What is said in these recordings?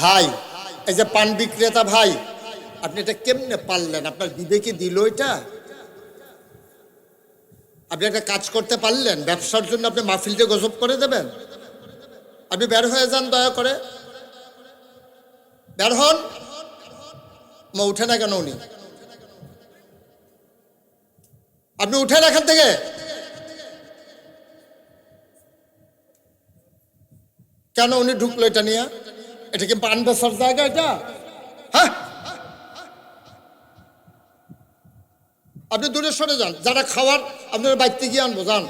ভাই, এই যে পান বিক্রেতা ভাই, আপনি এটা কেমনে পারলেন? আপনার বিবেকে দিল এটা? আপনি একটা কাজ করতে পারলেন? ব্যবসার জন্য আপনি মাহফিলটা গজব করে দেবেন? আপনি বের হয়ে যান, দয়া করে বের হন। উঠে না কেন উনি? আপনি উঠেন এখান থেকে। কেন উনি ঢুকলো এটা নিয়ে? এটা কি পান বেচার জায়গা এটা? হ্যাঁ, আপনি দূরে সরে যান। যারা খাওয়ার, আপনারা বাইতে গিয়ে আনবো, যান।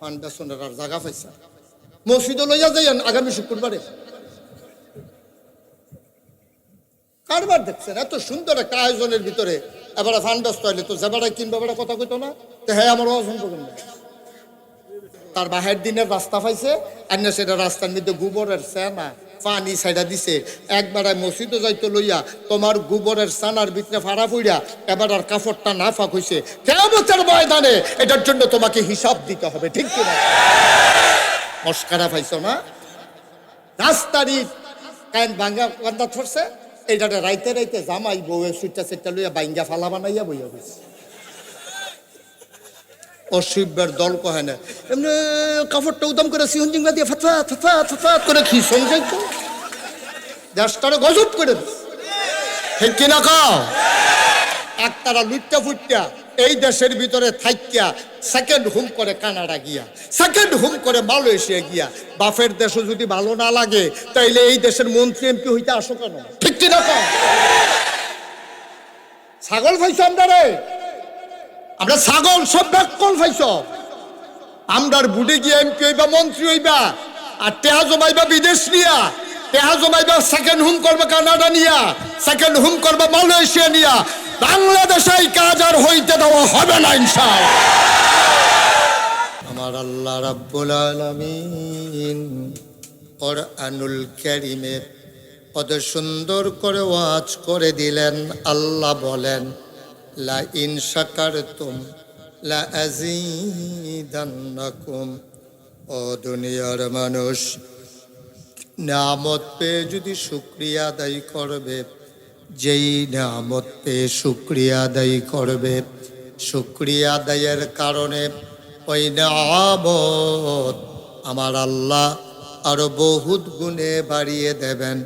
পান বেচনের আর জায়গা পাইছে? মসজিদে লইয়া যাইয়েন আগামী শুক্রবারে। কারবার দেখছেন এত সুন্দর একটা আয়োজনের ভিতরে এবারে ফান ব্যস্ত হইলে তো যেবারে কিনবে বেড়া কথা কইতো না? তো হ্যাঁ, আমার অজন করবেন না। তার বাহের দিনের রাস্তা পাইছে, আর না সেটা রাস্তার মধ্যে গোবরের সেনা পানি ছাইড়া দিছে। একবারে মসজিদে যাইতে লইয়া তোমার গোবরের সানার ভিতরে ফাড়া ফুইরা এবার আর কাপড়টা না ফাঁক হইছে। কিয়ামতের ময়দানে এটার জন্য তোমাকে হিসাব দিতে হবে, ঠিক কিনা? মস্কারা পাইছো না? রাস্তারই কান ভাঙ্গা কান্দা ধরছে, এইটাতে রাইতে রাইতে জামাই বউয়ের সুইটা সেটা লইয়া বাইঙ্গা ফালা বানাইয়া বইয়া হয়েছে। অশিবের দল কহে না, এমনি কাপড়টা উদম করে সিহন জিঙ্গা দিয়ে ফাফা ফাফা ফাফা করে খিসন যাইতো, দেশটারে গজব করে দিস। ঠিক কিনা কাও? একতারা লুটটা ফুটটা এই দেশের ভিতরে থাইকিয়া সেকেন্ড হোম করে কানাডা গিয়া, সেকেন্ড হোম করে মালয়েশিয়া গিয়া। বাপের দেশে যদি ভালো না লাগে তাইলে এই দেশের মন্ত্রী এমপি হইতে আসো কেন? ঠিক কিনা কাও? ছাগল পাইছো আমরা রে, আমরা ছাগল সব ব্যাকল পাইছ। আমরার বুড়ি গিয়ে এমপি হইবা, মন্ত্রী হইবা, আর টেহা জমাইবা বিদেশ নিয়া, টেহা জমাইবা সেকেন্ড হোম করবা কানাডা নিয়া, সেকেন্ড হোম করবা মালয়েশিয়া নিয়া। বাংলাদেশে এই কাজ আর হইতে দেওয়া হবে না ইনশাআল্লাহ। আমার আল্লাহ রাব্বুল আলামিন কোরআনুল কারীমে কত সুন্দর করে ওয়াজ করে দিলেন। আল্লাহ বলেন, লা ইন শাকারতুম লা আযীদান্নাকুম। ও দুনিয়ার মানুষ, নিয়ামত পেয়ে যদি শুকরিয়া আদায় করবে, যেই নিয়ামত পেয়ে শুকরিয়া আদায় করবে, শুকরিয়া আদায়ের কারণে ওই নিয়ামত আমার আল্লাহ আরো বহুত গুণে বাড়িয়ে দেবেন।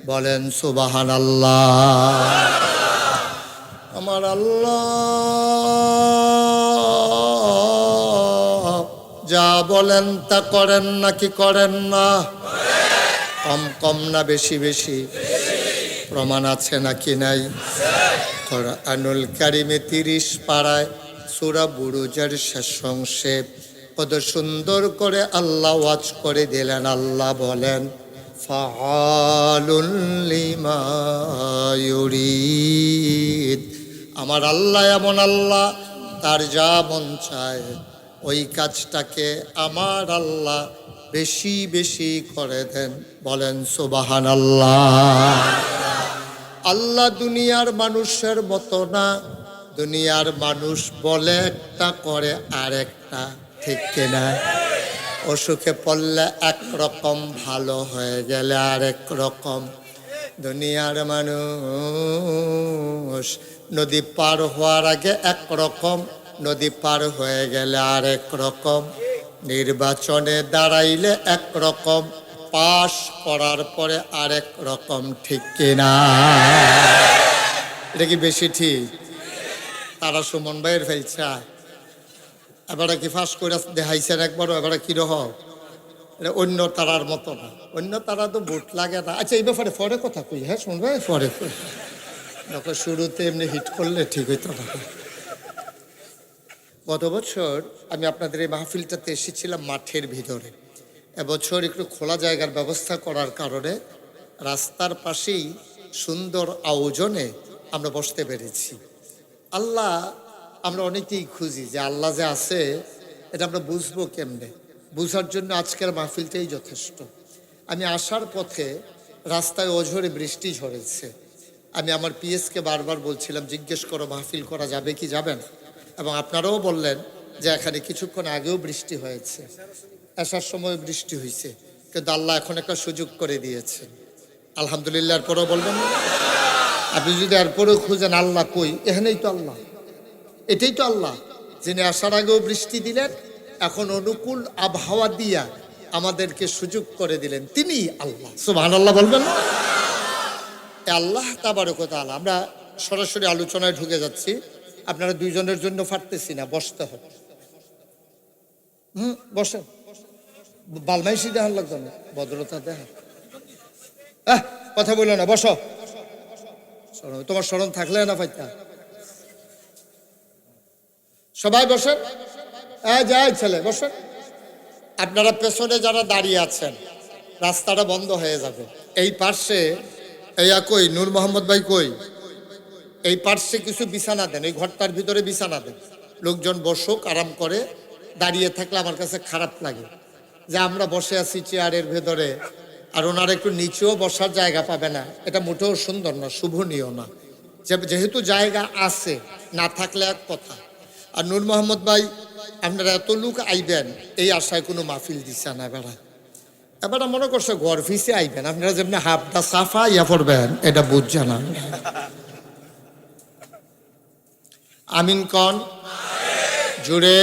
বলেন সুবহানাল্লাহ। আমার আল্লাহ যা বলেন তা করেন নাকি করেন না? কম কম না বেশি বেশি? প্রমাণ আছে নাকি নাই? কোরআনুল কারীমে 30 পারায় সূরা বুরুজের শেষ অংশে কত সুন্দর করে আল্লাহ ওয়াজ করে দিলেন। আল্লাহ বলেন, ফাআলুল লিমা ইউরিদ। আমার আল্লাহ এমন আল্লাহ, তার যা মন চায় ওই কাজটাকে আমার আল্লাহ বেশি বেশি করে দেন। বলেন সুবহানাল্লাহ। আল্লাহ দুনিয়ার মানুষের মতো না। দুনিয়ার মানুষ বলে একটা করে আরেকটা, ঠিক কিনা? অসুখে পড়লে একরকম, ভালো হয়ে গেলে আরেক রকম। দুনিয়ার মানুষ নদী পার হওয়ার আগে একরকম, নদী পার হয়ে গেলে আরেক রকম। নির্বাচনে দাঁড়াইলে একরকম, পাশ করার পরে আরেক রকম, ঠিক কিনা? এটা কি বেশি ঠিক? তারা সুমন ভাইয়ের ফেলছা এবারে কি ফাঁস করে দেখাইছেন একবারও, এবারে কিরকম? এটা অন্য তারার মতো না। অন্য তারা তো ভোট লাগে না। আচ্ছা, এই ব্যাপারে পরে কথা কই। হ্যাঁ শুনবে, পরে কই। শুরুতে এমনি হিট করলে ঠিক হইতো না। গত বছর আমি আপনাদের এই মাহফিলটাতে এসেছিলাম মাঠের ভিতরে। এবছর একটু খোলা জায়গার ব্যবস্থা করার কারণে রাস্তার পাশেই সুন্দর আয়োজনে আমরা বসতে পেরেছি। আল্লাহ, আমরা অনেকেই খুঁজি যে আল্লাহ যে আছে এটা আমরা বুঝবো কেমনে। বুঝার জন্য আজকের মাহফিলটাই যথেষ্ট। আমি আসার পথে রাস্তায় অঝরে বৃষ্টি ঝরেছে। আমি আমার পিএসকে বারবার বলছিলাম, জিজ্ঞেস করো মাহফিল করা যাবে কি যাবেন। এবং আপনারাও বললেন যে এখানে কিছুক্ষণ আগেও বৃষ্টি হয়েছে, আসার সময় বৃষ্টি হয়েছে, কিন্তু আল্লাহ এখন একটা সুযোগ করে দিয়েছেন। আলহামদুলিল্লাহর পরেও বলবেন না? আপনি যদি এরপরেও খুঁজেন আল্লাহ কই, এখানেই তো আল্লাহ, এটাই তো আল্লাহ, যিনি আসার আগেও বৃষ্টি দিলেন, এখন অনুকূল আবহাওয়া দিয়া আমাদেরকে সুযোগ করে দিলেন, তিনি আল্লাহ। সুবহানাল্লাহ বলবেন না? আল্লাহ তাবারক ওয়া তাআলা। আমরা সরাসরি আলোচনায় ঢুকে যাচ্ছি, আপনারা দুইজনের জন্য পারতেছি না, বসতে হবে। বসেন, বালমাইশি দেখার লাগতো না, ভদ্রতা দেখা। কথা বললো না, বসো। তোমার স্মরণ থাকলে না পাইতা। সবাই বসেন, যাই ছেলে বসেন। আপনারা পেছনে যারা দাঁড়িয়ে আছেন, রাস্তাটা বন্ধ হয়ে যাবে। এই পার্শ্বে কই নূর মোহাম্মদ ভাই কই, এই পার্শ্বে কিছু বিছানা দেন, এই ঘরটার ভিতরে বিছানা দেন, লোকজন বসুক, আরাম করে। দাঁড়িয়ে থাকলে আমার কাছে খারাপ লাগে যে আমরা বসে আছি চেয়ারের ভেতরে, আর ওনারা একটু নিচেও বসার জায়গা পাবে না, এটা মোটেও সুন্দর না, শুভনীয় না। যেহেতু জায়গা আছে, না থাকলে এক কথা। আর নূর মোহাম্মদ ভাই, আপনারা এত লোক আইবেন এই আশায় কোনো মাহফিল দিচ্ছে না। এবার মনে করছে ঘর ফিসে আইবেন, আপনারা যেমনি হাফটা সাফা ইয়া পড়বেন, এটা বুঝছে না। আমিন কন, জুড়ে,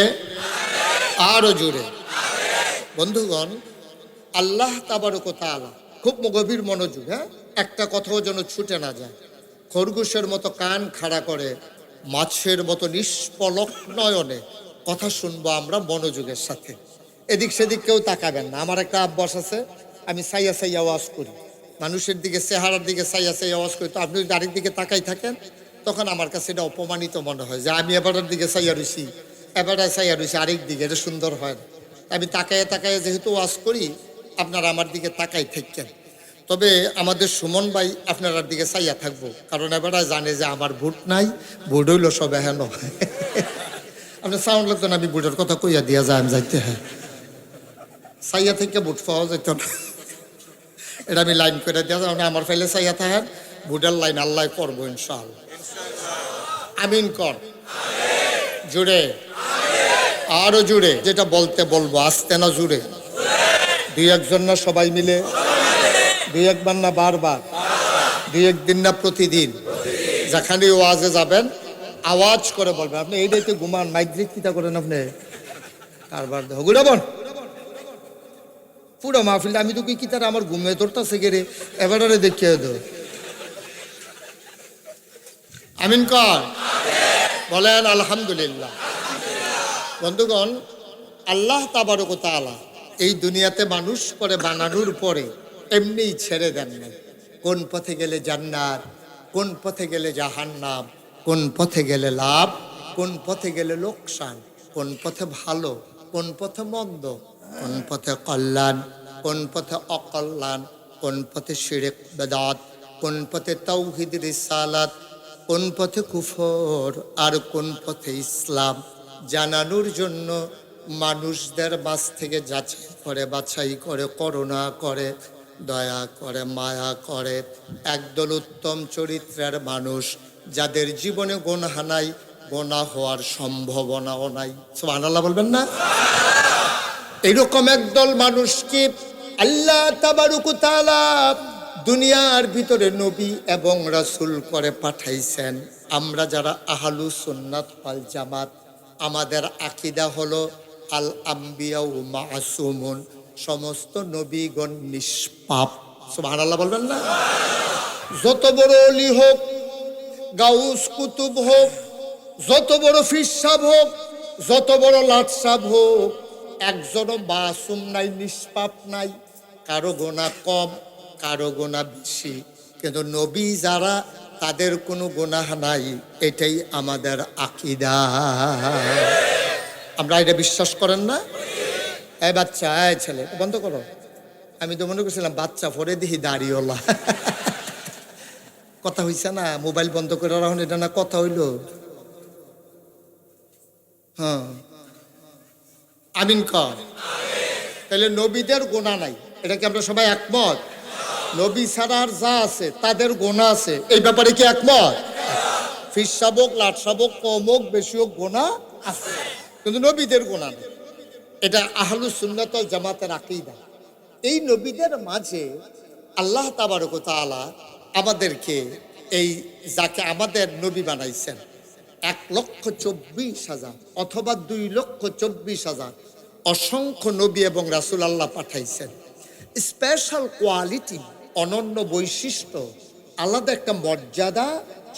আরো জুড়ে। বন্ধুগণ, আল্লাহ তাবারক ওয়া তাআলা খুব গভীর মনোযোগ, একটা কথাও যেন ছুটে না যায়। খরগোশের মতো কান খাড়া করে, মাছের মতো নিষ্পলক নয়নে কথা শুনবো আমরা মনোযোগের সাথে। এদিক সেদিক কেউ তাকাবেন না। আমার একটা অভ্যাস আছে, আমি সাইয়া সাইয়া আওয়াজ করি, মানুষের দিকে, চেহারার দিকে সাইয়া সাইয়া আওয়াজ করি। তো আপনি যদি আরেক দিকে তাকাই থাকেন, তখন আমার কাছে এটা অপমানিত মনে হয় যে আমি এবারের দিকে সাইয়া রইছি, এবারে সাইয়া রইছি আরেক দিকে, এটা সুন্দর হয় না। আমি তাকায় তাকায় যেহেতু ওয়াজ করি, আপনারা আমার দিকে তাকাই থাকেন। তবে আমাদের সুমন ভাই আপনার দিকে চাইয়া থাকবো, কারণ এবারে জানে যে আমার ভোট নাই, ভোট হইল সব হেন। আপনার সাউন্ড লাগতো না, আমি ভোটের কথা কইয়া দিয়া যায়, আমি যাইতে হয় চাইয়া থেকে ভোট পাওয়া যেত না। এটা আমি লাইন করে দিয়া যাই, আমার ফাইলে চাইয়া থাকেন, ভোটের লাইন আল্লাহ করবো ইনশাআল্লাহ। আমিন কর, জুড়ে, আরো জুড়ে। যেটা বলতে বলবো, আসতে না জুড়ে, দুই একজন না সবাই মিলে, দুই একবার না বারবার, দুই একদিন না প্রতিদিন। যেখানে ওয়াজে যাবেন আওয়াজ করে বলবেন। আপনি এইটাইতে ঘুমান, মাইগ্রিক কিতা করেন আপনি, কারবার গুড়াবন পুরো মাহফিলটা। আমি তো কি তার আমার ঘুমে ধরতেছে গেরে, এবারে দেখিয়ে দো। আমিন কর, বলেন আলহামদুলিল্লাহ। বন্ধুগণ, আল্লাহ তাবারক ওয়া তাআলা এই দুনিয়াতে মানুষ করে বানানোর পরে এমনিই ছেড়ে দেন না। কোন পথে গেলে জান্নাত, কোন পথে গেলে জাহান্নাম, কোন পথে গেলে লাভ, কোন পথে গেলে লোকসান, কোন পথে ভালো, কোন পথে মন্দ, কোন পথে কল্যাণ, কোন পথে অকল্যাণ, কোন পথে শিরক বেদাত, কোন পথে তাওহীদ রিসালাত, কোন পথে কুফর, আর কোন পথে ইসলাম জানানোর জন্য মানুষদের মাঝ থেকে যাচাই করে, বাছাই করে, করুণা করে, দয়া করে, মায়া করে একদল উত্তম চরিত্রের মানুষ, যাদের জীবনে গুনাহ নাই, গুনাহ হওয়ার সম্ভাবনাও নাই। সুবহানাল্লাহ বলবেন না? এরকম একদল মানুষকে আল্লাহ তাবারক ওয়া তাআলা দুনিয়ার ভিতরে নবী এবং রাসূল করে পাঠাইছেন। আমরা যারা আহলুস সুন্নাত ওয়াল জামাত, আমাদের আকীদা হলো আল আম্বিয়া মাসুমুন, সমস্ত নবীগণ নিষ্পাপ। সুবহানাল্লাহ বলবেন না? যত বড় ওলি হোক, গাউস কুতুব হোক, যত বড় ফির সাহেব হোক, যত বড় লাট সাহেব হোক, একজনও মাসুম নাই, নিষ্পাপ নাই। কারো গুনাহ কম, কারো গুনাহ বেশি, কিন্তু নবী যারা, তাদের কোনো গুনাহ নাই। এটাই আমাদের আকীদা। আমরা এটা বিশ্বাস করেন না? এই বাচ্চা, এই ছেলে বন্ধ করো। আমি তো মনে করছিলাম বাচ্চা, পরে দেখি দাঁড়িয়েওলা। কথা হইছে না? মোবাইল বন্ধ করে রাখুন, এটা না কথা হইল? হ্যাঁ, আমিন কর। তাহলে নবীদের গুনাহ নাই, এটা কি আমরা সবাই একমত? নবী ছাড়ার যা আছে তাদের গুনাহ আছে, এই ব্যাপারে কি একমত? ফির শাবক, লাট শাবক, কম হোক বেশি হোক, গুনাহ আছে, কিন্তু নবীদের গুনাহ নেই। এটা আহলুস সুন্নাত ওয়াল জামাতের আকীদা। এই নবীদের মাঝে আল্লাহ তাবারক ওয়া তাআলা আমাদেরকে এই যাকে আমাদের নবী বানাইছেন 1,24,000 অথবা 2,24,000 অসংখ্য নবী এবং রাসূল আল্লাহ পাঠাইছেন। স্পেশাল কোয়ালিটি, অনন্য বৈশিষ্ট্য, আলাদা একটা মর্যাদা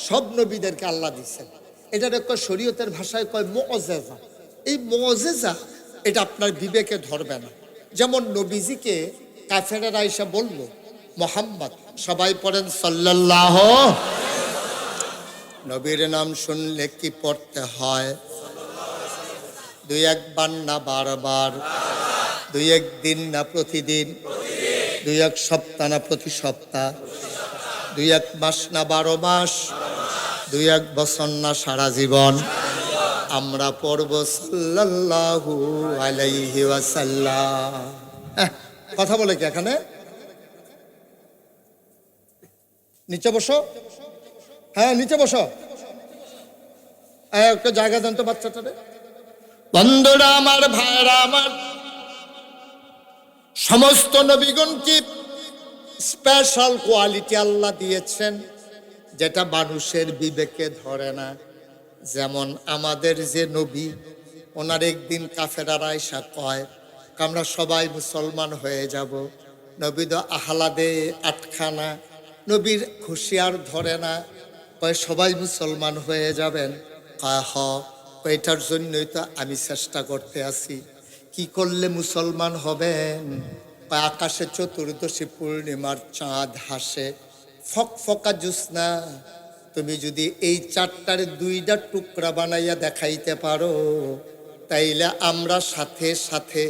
সব নবীদেরকে আল্লাহ দিচ্ছেন। এটার একটা শরীয়তের ভাষায় কয় মুআজিজা। এই মুআজিজা এটা আপনার বিবেকে ধরবে না। যেমন নবীজিকে কাফেরেরা এসে বলল মুহাম্মদ, সবাই পড়েন সাল্লাল্লাহু, নবীর নাম শুনলে কি পড়তে হয়? 2-1 বার না বারবার, 2-1 দিন না প্রতিদিন, 2-1 সপ্তাহ না প্রতি সপ্তাহ, 2-1 মাস না 12 মাস, 2-1 বছর না সারা জীবন আমরা পড়ব সাল্লাল্লাহু আলাইহি ওয়াসাল্লাম। কথা বলে কি এখানে? নিচে বসো, হ্যাঁ নিচে বসো, একটা জায়গা দেন তো বাচ্চাটারে। বন্ধুরা আমার, ভাইরা আমার, সমস্ত নবীগণ কি স্পেশাল কোয়ালিটি আল্লাহ দিয়েছেন যেটা মানুষের বিবেকে ধরে না। যেমন আমাদের যে নবী, ওনার একদিন কাফেরারা আইসা কয় আমরা সবাই মুসলমান হয়ে যাব। নবী তো আহ্লাদে আটখানা, নবীর খুশি আর ধরে না, কয় সবাই মুসলমান হয়ে যাবেন। কয় হ, এটার জন্যই তো আমি চেষ্টা করতে আছি। কি করলে মুসলমান হবেন? কয় আকাশে চতুর্দশী পূর্ণিমার চাঁদ হাসে, ফকফকা জ্যোৎস্না, তুমি যদি এই 4টার 2টা টুকরা বানাইয়া দেখাইতে পারো তাইলে আমরা সাথে সাথে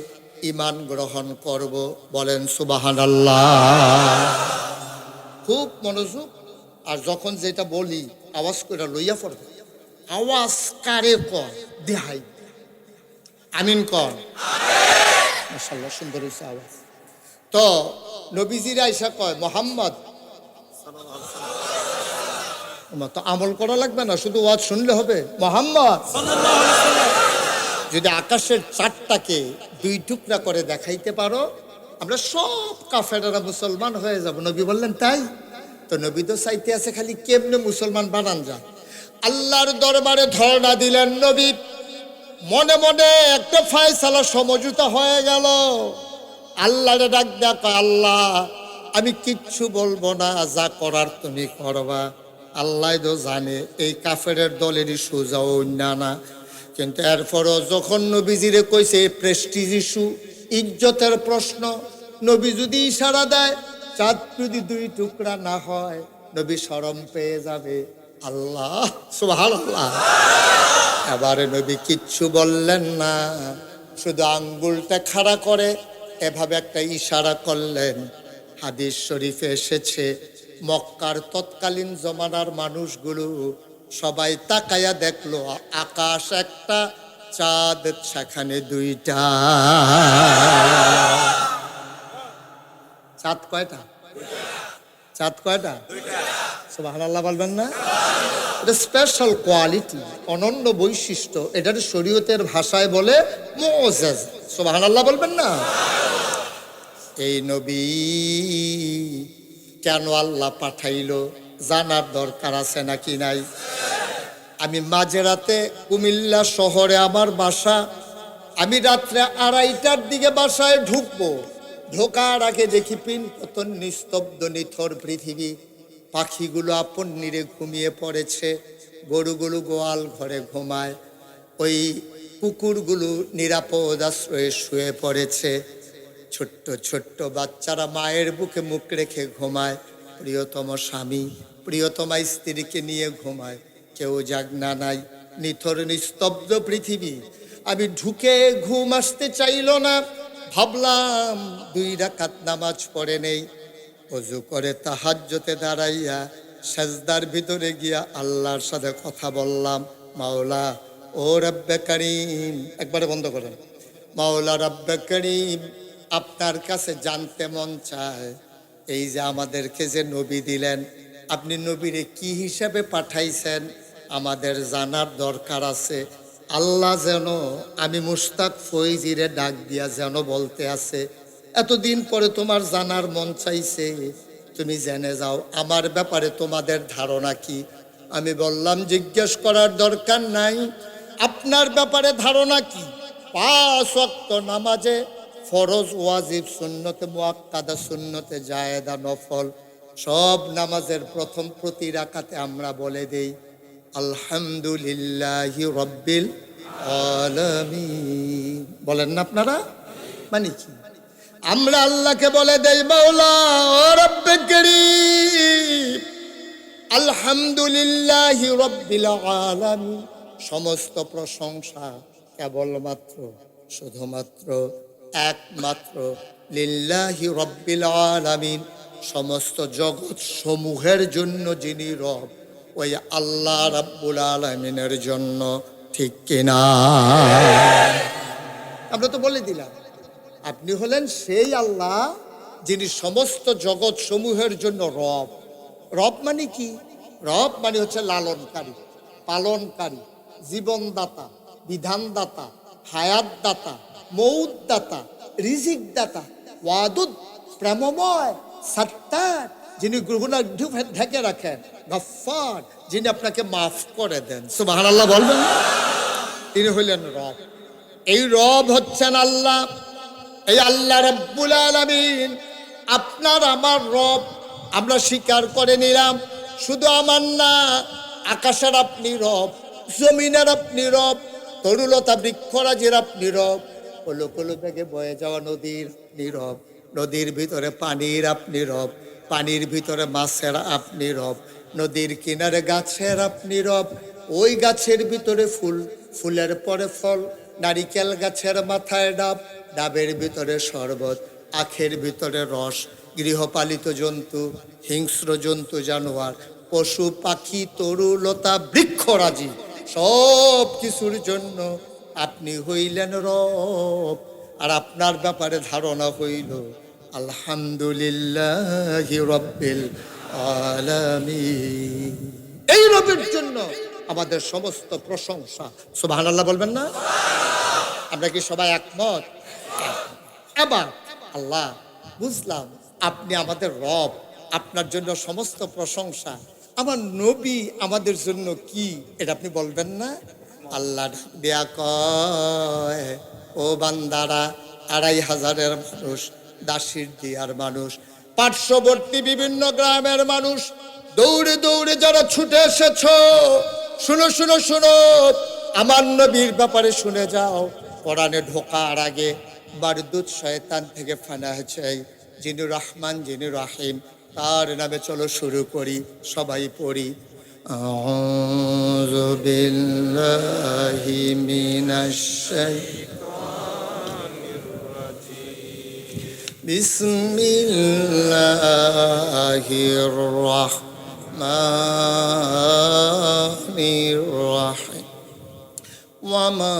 ঈমান গ্রহণ করব। বলেন সুবহানাল্লাহ। খুব মনোযোগ, আর যখন যেটা বলি আওয়াজ করে লইয়া পড়বে। আওয়াজ কারে কর? দেহাই। আমিন কর। মাশাআল্লাহ, সুন্দর হয়েছে আওয়াজ। তো নবীজিরা আইসা কয় মুহাম্মদ, তো আমল করা লাগবে না, শুধু ওয়াজ শুনলে হবে। মুহাম্মদ যদি আকাশের 4টাকে 2 টুকরা করে দেখাইতে পারো আমরা সব কাফেররা মুসলমান হয়ে যাব। নবী বললেন তাই? তো নবী তো চাইতে আছে খালি কেমনে মুসলমান বানান যায়। আল্লাহর দরবারে ধর্ণা দিলেন নবী, মনে মনে একটা ফয়সালা সমঝোতা হয়ে গেল। আল্লাহরে ডাক দেখ, আল্লাহ আমি কিচ্ছু বলবো না, যা করার তুমি করবা। আল্লাহ তো জানে এই কাফেরের দলেরই সোজা না, কিন্তু এরপরও যখন নবীজিরে কইছে প্রেস্টিজ ইস্যু, ইজ্জতের প্রশ্ন, নবী যদি ইশারা দেয় চাঁদ যদি 2 টুকরা না হয় নবী শরম পেয়ে যাবে। আল্লাহ সুবহানাল্লাহ। এবারে নবী কিচ্ছু বললেন না, শুধু আঙ্গুলটা খাড়া করে এভাবে একটা ইশারা করলেন। হাদিস শরীফে এসেছে মক্কার তৎকালীন জমানার মানুষগুলো সবাই তাকায়া দেখলো আকাশ একটা, চাঁদ সেখানে 2টা। চাঁদ কয়টা? চাঁদ কয়টা? সুবহানাল্লাহ বলবেন না? এটা স্পেশাল কোয়ালিটি, অনন্য বৈশিষ্ট্য। এটার শরীয়তের ভাষায় বলে মুআজিজা। সুবহানাল্লাহ বলবেন না? এই নবী কেন আল্লাহ পাঠাইলো জানার দরকার আছে নাকি নাই? আমি মাঝরাতে কুমিল্লা শহরে আমার বাসা, আমি রাত্রে 2:30টার দিকে বাসায় ঢুকবো। ঢোকার আগে দেখি পিন পতন, নিস্তব্ধ নিথর পৃথিবী। পাখিগুলো আপন নিরে ঘুমিয়ে পড়েছে, গরুগুলো গোয়াল ঘরে ঘুমায়, ওই কুকুরগুলো নিরাপদ আশ্রয়ে শুয়ে পড়েছে, ছোট্ট ছোট্ট বাচ্চারা মায়ের বুকে মুখ রেখে ঘুমায়, প্রিয়তম স্বামী প্রিয়তমা স্ত্রীকে নিয়ে ঘুমায়, কেউ জাগনা নাই, নিথর নিস্তব্ধ পৃথিবী। আমি ঢুকে ঘুম আসতে চাইল না, ভাবলাম 2 রাকাত নামাজ পড়ে নেই। ওযু করে তাহাজ্জুদে দাঁড়াইয়া সাজদার ভিতরে গিয়া আল্লাহর সাথে কথা বললাম, মাওলা ও রব্বে করিম, একবারে বন্ধ করেন, মাওলা রব্বে করিম, আপনার কাছে জানতে মন চায় এই যে আমাদেরকে যে নবী দিলেন, আপনি নবীরে কি হিসাবে পাঠাইছেন আমাদের জানার দরকার আছে। আল্লাহ যেন, আমি মুশতাক ফৈজিরে ডাক দিয়া যেন বলতে আছে, এতদিন পরে তোমার জানার মন চাইছে, তুমি জেনে যাও আমার ব্যাপারে তোমাদের ধারণা কি। আমি বললাম জিজ্ঞেস করার দরকার নাই, আপনার ব্যাপারে ধারণা কি? 5 ওয়াক্ত নামাজে ফরজ, ওয়াজিব, সুন্নতে মুআক্কাদা, সুন্নতে জায়েদা, নফল সব নামাজের প্রথম প্রতি রাকাতে আমরা বলে দেই আলহামদুলিল্লাহি রাব্বিল আলামিন। বলেন না আপনারা? মানে কি? আমরা আল্লাহকে বলে দেই মাওলা ও রব্বে করিম আলহামদুলিল্লাহি রাব্বিল আলামিন। সমস্ত প্রশংসা কেবলমাত্র, শুধুমাত্র, একমাত্র লিল্লাহি রাব্বিল আলামিন, সমস্ত জগৎ সমূহের জন্য যিনি রব ওই আল্লাহ রাব্বুল আলামিনের জন্য। ঠিক কিনা? আমরা তো বলে দিলাম আপনি হলেন সেই আল্লাহ যিনি সমস্ত জগৎ সমূহের জন্য রব। রব মানে কি? রব মানে হচ্ছে লালনকারী, পালনকারী, জীবনদাতা, বিধানদাতা, হায়াতদাতা, মৌতদাতা, রিজিকদাতা, ওয়াদুদ, প্রেমময়, সত্তার, যিনি গুনাহ ঢেকে রাখেন, গফফার, যিনি আপনাকে মাফ করে দেন। সুবহানাল্লাহ বলবেন। তিনি হইলেন রব। এই রব হচ্ছেন আল্লাহ। এই আল্লাহ রাব্বুল আলামিন আপনার আমার রব। আমরা স্বীকার করে নিলাম শুধু আমার না, আকাশের আপনি রব, জমিনের আপনি রব, তরুলতা বৃক্ষরাজির আপনি রব, কলো কলো বেগে বয়ে যাওয়া নদীর আপনি রব, নদীর ভিতরে পানির আপনি রব, পানির ভিতরে মাছের আপনি রব, নদীর কিনারে গাছের আপনি রব, ওই গাছের ভিতরে ফুল, ফুলের পরে ফল, নারিকেল গাছের মাথায় ডাব, ডাবের ভিতরে শরবত, আখের ভিতরে রস, গৃহপালিত জন্তু, হিংস্র জন্তু, জানোয়ার, পশু পাখি, তরুলতা বৃক্ষরাজি সব কিছুর জন্য আপনি হইলেন রব। আর আপনার ব্যাপারে ধারণা হইল আলহামদুলিল্লাহি রাব্বিল আলামিন। এই রবের জন্য আমাদের সমস্ত প্রশংসা। সুবহানাল্লাহ বলবেন না? আমরা কি সবাই একমত? এবার আল্লাহ বুঝলাম আপনি আমাদের রব, আপনার জন্য সমস্ত প্রশংসা। আমার নবী আমাদের জন্য কি এটা আপনি বলবেন না? আল্লাহ দেয়া কয় ও বান্দারা, 2500 মানুষ, দাসির দিয়ার মানুষ, পার্শ্ববর্তী বিভিন্ন গ্রামের মানুষ, দৌড়ে দৌড়ে যারা ছুটে এসেছ, শুনো শুনো শুনো, আমার নবীর ব্যাপারে শুনে যাও। কোরআনে ঢোকার আগে বারদুত শয়তান থেকে ফানা চাই, যিনি রহমান, যিনি রাহিম, তার নামে চলো শুরু করি, সবাই পড়ি। আউযু বিল্লাহি মিনাশ শাইতানির রাজিম। বিসমিল্লাহির রাহমানির রাহিম। ওয়ামা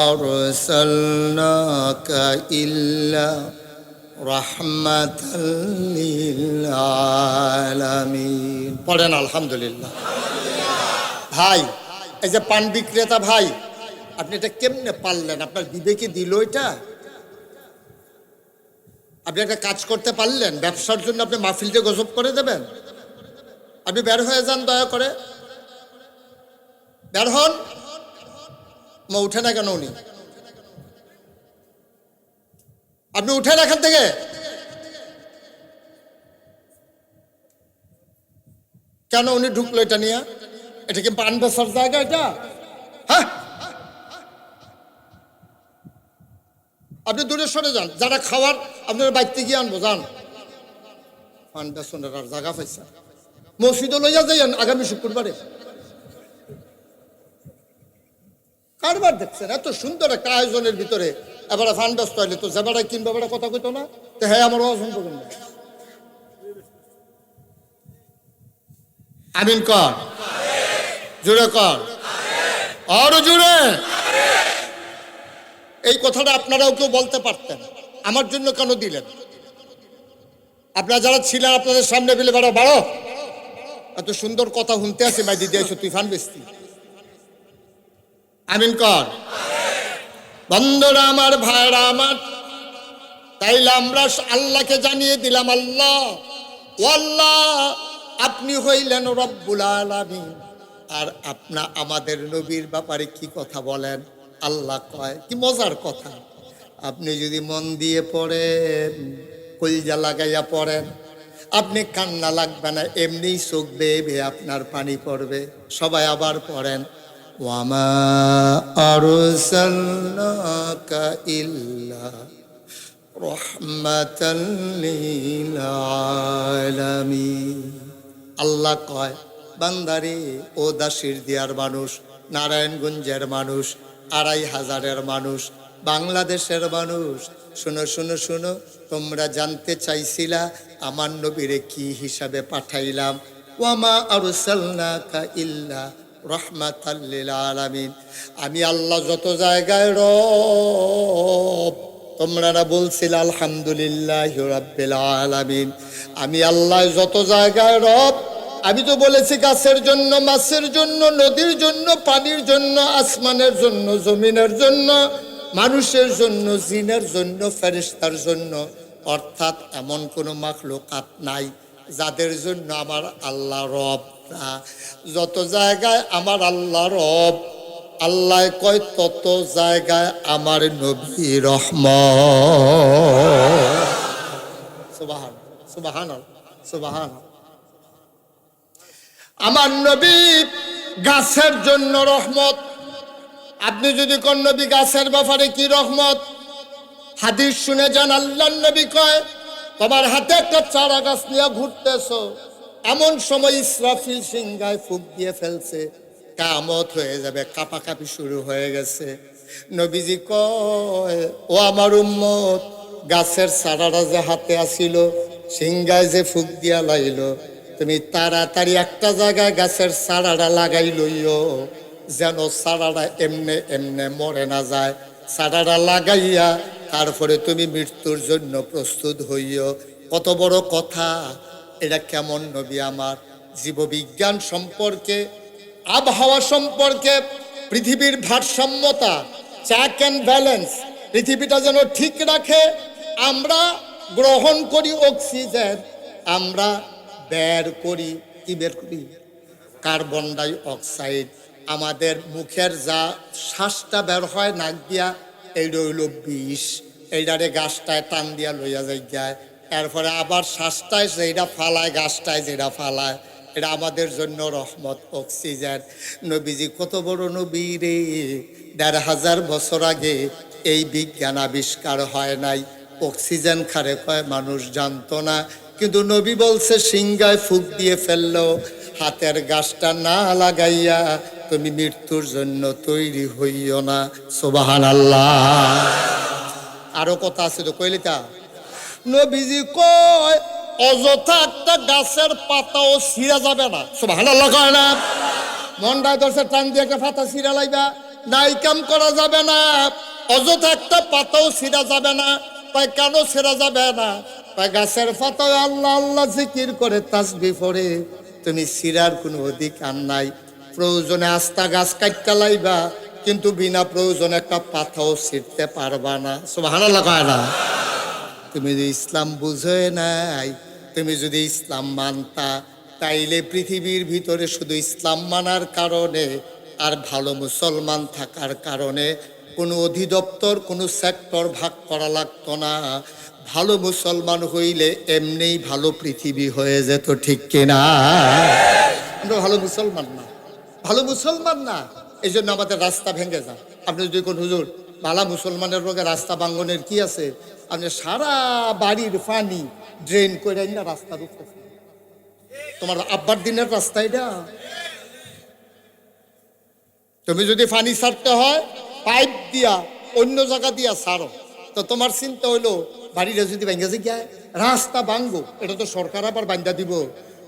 আরসালনাকা ইল্লা রাহমাতাল লিল আলামিন। পড়েন আলহামদুলিল্লাহ। ভাই, এই যে পান বিক্রেতা ভাই, আপনি এটা কেমনে পারলেন? আপনার বিবেকে দিল এটা? আপনি একটা কাজ করতে পারলেন? ব্যবসার জন্য আপনি মাহফিলটা গজব করে দেবেন? আপনি বের হয়ে যান, দয়া করে বের হন। মা উঠে না কেন? উনি আপনি উঠেন এখান থেকে। কেন উনি ঢুকলো এটা নিয়ে? এটা কি পান বেচার জায়গা এটা? হ্যাঁ, আপনি দূরে সরে যান। যারা খাওয়ার আপনারা বাইতে গিয়ে আনবো, যান। পান বেচনের আর জায়গা পাইছে? মসজিদে লইয়া যাইয়েন আগামী শুক্রবারে। কারবার দেখছেন? এত সুন্দর একটা আয়োজনের ভিতরে এবারে ফান ব্যস্ত হইলে তো যেবারে কিনবে বেড়া কথা কইতো না? তো হ্যাঁ, আমার অসম্ভব করবেন না। আমিন কর, জোরে কর, আরো জোরে। এই কথাটা আপনারাও কেউ বলতে পারতেন, আমার জন্য কেন দিলেন? আপনারা যারা ছিলেন আপনাদের সামনে বিলে বেড়া বাড়ো, এত সুন্দর কথা শুনতে আছে, মাই দিদি আইসো তুই ফান বেচতি। আমিন কর। বন্ধুরা আমার, ভাইরা আমার, তাইলে আমরা আল্লাহকে জানিয়ে দিলাম, আল্লাহ ও আল্লাহ, আপনি হইলেন রব্বুল আলামিন। আর আমাদের নবীর ব্যাপারে কি কথা বলেন? আল্লাহ কয়, কি মজার কথা, আপনি যদি মন দিয়ে পড়েন, কলজা লাগাইয়া পড়েন, আপনি কান্না লাগবে না, এমনি চোখ বেয়ে বেয়ে আপনার পানি পড়বে। সবাই আবার পড়েন, ওয়ামা আরসালনাকা ইল্লা রাহমাতাল লিল আলামিন। আল্লাহ কয়, বান্দারে, ও দাসির দিয়ার মানুষ, নারায়ণগঞ্জের মানুষ, 2500-এর মানুষ, বাংলাদেশের মানুষ, শুনো শুনো শুনো, তোমরা জানতে চাইছিলা আমার নবীরে কি হিসাবে পাঠাইলাম। ওয়ামা আরসালনাকা ইল্লা রাহমাতাল লিল আলামিন। আমি আল্লাহ যত জায়গায় রব, তোমরা না বলছিল আলহামদুলিল্লাহি রাব্বিল আলামিন। আমি আল্লাহ যত জায়গায় রব, আমি তো বলেছি গাছের জন্য, মাছের জন্য, নদীর জন্য, পানির জন্য, আসমানের জন্য, জমিনের জন্য, মানুষের জন্য, জিনের জন্য, ফেরেশতার জন্য। অর্থাৎ এমন কোনো মাখলুকাত নাই যাদের জন্য আমার আল্লাহ রব না। যত জায়গায় আমার আল্লাহ রব, আল্লাহ কয় তত জায়গায় আমার নবী রহমত। সুবহান সুবহান সুবহান। আমার নবী গাছের জন্য রহমত। আপনি যদি কোন নবী গাছের ব্যাপারে কি রহমত, হাদিস শুনে যান। আল্লাহর নবী কয়, তোমার হাতে একটা চারা গাছ নিয়ে ঘুরতেছো, এমন সময় ইসরাফিল সিংহায় ফুঁক দিয়ে ফেলছে, কিয়ামত হয়ে যাবে, কাঁপাকাঁপি শুরু হয়ে গেছে। নবীজি কয়, ও আমার উম্মত, গাছের চারাটা যে হাতে আসিল, সিংহায় যে ফুঁক দিয়া লাইলো, তুমি তাড়াতাড়ি একটা জায়গায় গাছের চারাটা লাগাই লইও, যেন চারাটা এমনে এমনে মরে না যায়। চারাটা লাগাইয়া তারপরে তুমি মৃত্যুর জন্য প্রস্তুত হইও। কত বড় কথা! এটা কেমন নবী আমার! জীববিজ্ঞান সম্পর্কে, আবহাওয়া সম্পর্কে, পৃথিবীর ভারসাম্যতা, চেক অ্যান্ড ব্যালেন্স, পৃথিবীটা যেন ঠিক রাখে। আমরা গ্রহণ করি অক্সিজেন, আমরা বের করি, কি বের করি? Carbon die oxide. আমাদের মুখের যা শ্বাসটা বের হয় নাক দিয়া, এইটা হইল বিষ। এইটারে গাছটায় টান দিয়া লইয়া যায়, এরপরে আবার শ্বাসটায় যেটা ফালায়, গাছটায় যেটা ফালায়, এটা আমাদের জন্য রহমত, অক্সিজেন। নবীজি কত বড় নবী রে! 1500 বছর আগে এই বিজ্ঞান আবিষ্কার হয় নাই। অক্সিজেন খারে কয় মানুষ জানতো না, কিন্তু নবী বলছে সিংহায় ফুঁক দিয়ে ফেললো, হাতের গাছটা না লাগাইয়া তুমি মৃত্যুর জন্য তৈরি হইও না। সুবহানাল্লাহ। আরো কথা আছে তো, কইলিতা। নবীজি কয়, অযথা একটা গাছের পাতাও ছিঁড়া যাবে না। সুবহানাল্লাহ কয় না? মন্ডায় ধরছে টান দিয়ে একটা পাতা ছিঁড়া লাইবা, নাই কাম করা যাবে না। অযথা একটা পাতাও ছিঁড়া যাবে না। তাই কেন ছিঁড়া যাবে না? তাই গাছের পাতাও আল্লাহ আল্লাহ জিকির করে, তাসবিহ পড়ে, তুমি ছিঁড়ার কোনো অধিকার নাই। প্রয়োজনে আস্তা গাছ কাটতে লাইবা, কিন্তু বিনা প্রয়োজনে একটা পাতাও ছিঁড়তে পারবা না। সুবহানাল্লাহ কয় না? তুমি যদি ইসলাম বুঝে নাই, তুমি যদি ইসলাম মানতা, তাইলে পৃথিবীর ভিতরে শুধু ইসলাম মানার কারণে আর ভালো মুসলমান থাকার কারণে কোনো অধিদপ্তর, কোনো সেক্টর ভাগ করা লাগতো না। ভালো মুসলমান হইলে এমনিই ভালো পৃথিবী হয়ে যেত, ঠিক কিনা? আমরা ভালো মুসলমান না, ভালো মুসলমান না, এই জন্য আমাদের রাস্তা ভেঙে যায়। আপনি যদি কোন হুজুর, ভালো মুসলমানের রোগে রাস্তা ভাঙ্গনের কি আছে? আপনি সারা বাড়ির পানি ড্রেন করে না রাস্তা রুখতেছে। তোমার আব্বার দিনের রাস্তা এটা। তুমি যদি পানি ছাড়তে হয় পাইপ দিয়া অন্য জায়গা দিয়া ছাড়ো, তো তোমার চিন্তা হইলো বাড়িটা যদি ভাঙ্গা যায়, রাস্তা ভাঙ্গো, এটা তো সরকার আবার বান্ধা দিব।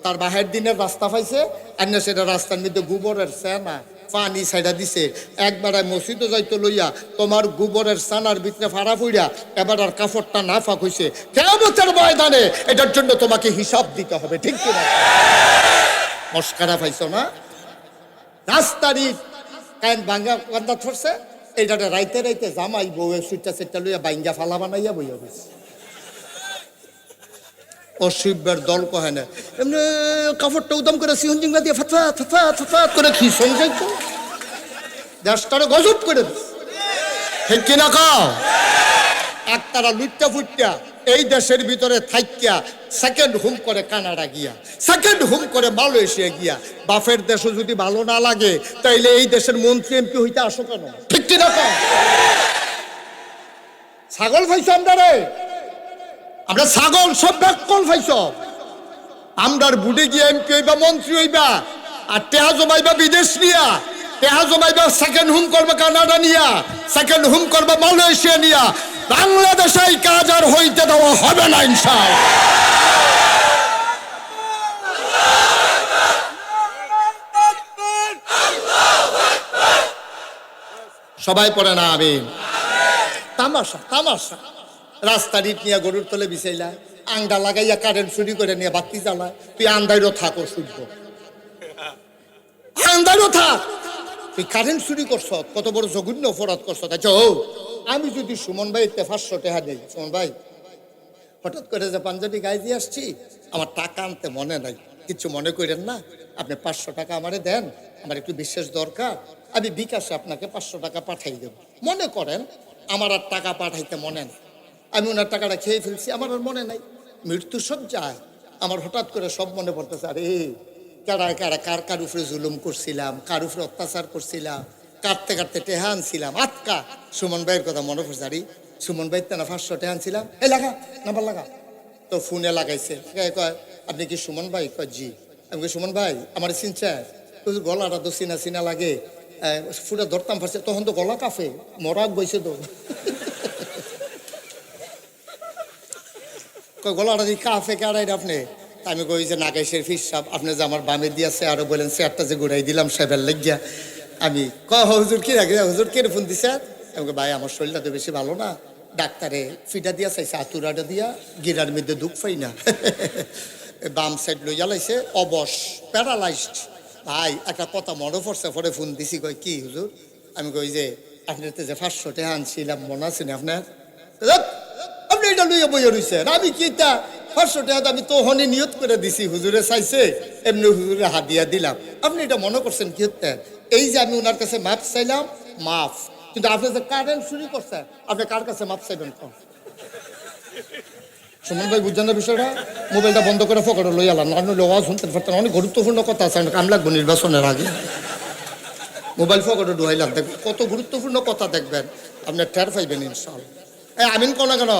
তার বাহের দিনের রাস্তা পাইছে, আর না সেটা রাস্তার মধ্যে গোবরের সেনা পানি ছাইড়া দিছে। একবার মসজিদে যাইতে লইয়া তোমার গোবরের সানার ভিতরে ফাড়া ফুইরা এবার আর কাপড়টা না ফাঁক হইছে। কিয়ামতের ময়দানে এটার জন্য তোমাকে হিসাব দিতে হবে, ঠিক কিনা? মস্কারা পাইছো না? রাস্তারই কায়ন ভাঙ্গা কান্দা ধরছে, এইটাতে রাইতে রাইতে জামাই বউয়ে সুইটা সেটা লইয়া বাইঙ্গা ফালা বানাইয়া বইয়া গেছে। অশিবের দল কহে না এমনি কাপড়টা উদম করে সিহন জিঙ্গা দিয়ে ফাতা ফাতা ফাতা করে খিসন যাইতো দেশটারে গজব করে দিস ঠিক কিনা কাও একতারা লুটটা ফুটটা এই দেশের ভিতরে থাইকিয়া সেকেন্ড হোম করে কানাডা গিয়া সেকেন্ড হোম করে মালয়েশিয়া গিয়া বাপের দেশও যদি ভালো না লাগে তাইলে এই দেশের মন্ত্রী এমপি হইতে আসো কেন ঠিক কিনা কাও ছাগল খাইছো আমরা রে আমরা ছাগল সব ব্যাকল খাইছ আমরার বুড়ে গিয়ে এমপি হইবা মন্ত্রী হইবা আর টেহা জমাইবা বিদেশ নিয়া টেহা জমাইবা সেকেন্ড হোম করবা কানাডা নিয়া সেকেন্ড হোম করবা মালয়েশিয়া নিয়া বাংলাদেশে এই কাজ আর হইতে দেওয়া হবে না ইনশাআল্লাহ সবাই পড়ে না আমিন তামাশা তামাশা রাস্তার ইট নিয়ে গরুর তলে বিছাইলা আংডা লাগাইয়া কারেন্ট চুরি করে নিয়ে বাতি জ্বালায় তুই আন্দাইরও থাকো সূর্য আন্দাইরও থাক তুই কারেন্ট চুরি করছ কত বড় জঘন্য অপরাধ করছ আচ্ছা ও আমি যদি সুমন ভাই 500 টাকা দেই সুমন ভাই হঠাৎ করে যে পাঞ্জাবি গায়ে দিয়ে আসছি আমার টাকা আনতে মনে নাই কিছু মনে করেন না আপনি 500 টাকা আমারে দেন আমার একটু বিশেষ দরকার আমি বিকাশে আপনাকে 500 টাকা পাঠাই দেব মনে করেন আমার আর টাকা পাঠাইতে মনে নাই আমি ওনার টাকাটা খেয়ে ফেলছি আমার আর মনে নাই মৃত্যু সজ্জায় আমার হঠাৎ করে সব মনে পড়তেছে আরে কারা কারা কার কার উপরে জুলুম করছিলাম কার উপরে অত্যাচার করছিলাম কাটতে কাটতে টেহা আনছিলাম আটকা সুমন ভাইয়ের কথা মনে পড়ছে আরে সুমন ভাইয়ের তো না 500 টেহা আনছিলাম এই লাগা নাম্বার লাগা তো ফোনে লাগাইছে কয় আপনি কি সুমন ভাই কয় জি আমি সুমন ভাই আমার চিনছে গলাটা তো চিনা চিনা লাগে ফুটা ধরতাম ফারছে তখন তো গলা কাফে মরাক বইছে তো গলাটা দিয়ে কাফে কাড়াই আপনি আমি কই যে নাগেশের ফিস সাহেব আপনি যে আমার বামে দিয়েছে আরো বলেন চেয়ারটা যে ঘুরাই দিলাম সাহেবের লাগিয়া আমি হুজুর কি রাখি হুজুর কে ফোন দিছে আমি ভাই আমার শরীরটা তো বেশি ভালো না ডাক্তারে ফিটা দিয়া চাইছে আতুরাটা দিয়া গিরার মধ্যে দুঃখ পাই না বাম সাইড লই জ্বালাইছে অবশ প্যারালাইজড ভাই একটা কথা মনে পড়ছে পরে ফোন দিছি কই কি হুজুর আমি কই যে আপনার যে 500 টাকা আনছিলাম মনে আছে না আপনার আপনি এটা লইয়া বইয়া রইছেন আমি কি তা 500 টাকা আমি তো হনে নিয়ত করে দিছি হুজুরে চাইছে এমনি হুজুরে হাদিয়া দিলাম আপনি এটা মনে করছেন কি হতে এই যে আমি ওনার কাছে মাপ চাইলাম মাফ কিন্তু আপনি যে কারেন্ট চুরি করছেন আপনি কার কাছে মাপ চাইবেন কোন সুমন ভাই বুঝছেন না বিষয়টা মোবাইলটা বন্ধ করে ফকরে লই আলাম না নইলে আওয়াজ শুনতে পারতেন অনেক গুরুত্বপূর্ণ কথা আছে কাম লাগবে নির্বাচনের আগে মোবাইল ফকরে ঢুকাইলাম দেখবেন কত গুরুত্বপূর্ণ কথা দেখবেন আপনি টের পাইবেন ইনশাআল্লাহ আমিন কোন কেন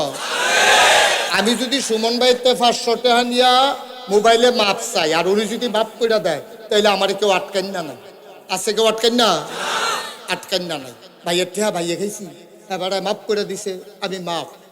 আমি যদি সুমন ভাইতে 500 টাকা নিয়া মোবাইলে মাপ চাই আর উনি যদি মাপ করে দেয় তাহলে আমার কেউ আটকান না নাই আছে কেউ আটকান না আটকান না নাই ভাইয়ের টেহা ভাইয়ে খাইছি এবারে মাপ করে দিছে আমি মাপ